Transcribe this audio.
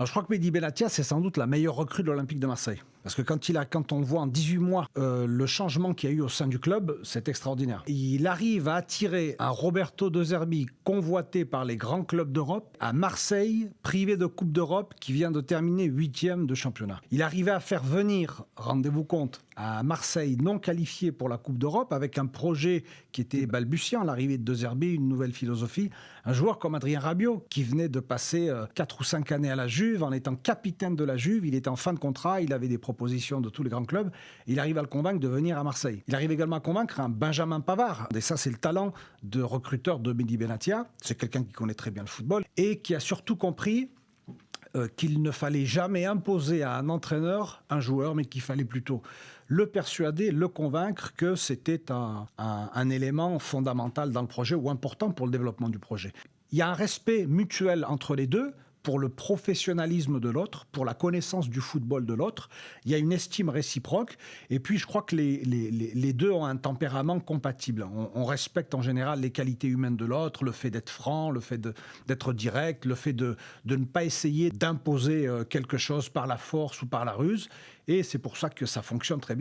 Alors, je crois que Mehdi Benatia, c'est sans doute la meilleure recrue de l'Olympique de Marseille. Parce que quand on le voit en 18 mois, le changement qu'il y a eu au sein du club, c'est extraordinaire. Il arrive à attirer un Roberto De Zerbi convoité par les grands clubs d'Europe à Marseille, privé de Coupe d'Europe, qui vient de terminer 8e de championnat. Il arrivait à faire venir, rendez-vous compte, à Marseille non qualifié pour la Coupe d'Europe avec un projet qui était balbutiant, l'arrivée de De Zerbi, une nouvelle philosophie. Un joueur comme Adrien Rabiot qui venait de passer 4 ou 5 années à la Juve en étant capitaine de la Juve, il était en fin de contrat, il avait des propositions de tous les grands clubs, il arrive à le convaincre de venir à Marseille. Il arrive également à convaincre un Benjamin Pavard, et ça c'est le talent de recruteur de Mehdi Benatia, c'est quelqu'un qui connaît très bien le football et qui a surtout compris qu'il ne fallait jamais imposer à un entraîneur un joueur, mais qu'il fallait plutôt le persuader, le convaincre que c'était un élément fondamental dans le projet ou important pour le développement du projet. Il y a un respect mutuel entre les deux pour le professionnalisme de l'autre, pour la connaissance du football de l'autre. Il y a une estime réciproque. Et puis, je crois que les deux ont un tempérament compatible. On respecte en général les qualités humaines de l'autre, le fait d'être franc, le fait d'être direct, le fait de ne pas essayer d'imposer quelque chose par la force ou par la ruse. Et c'est pour ça que ça fonctionne très bien.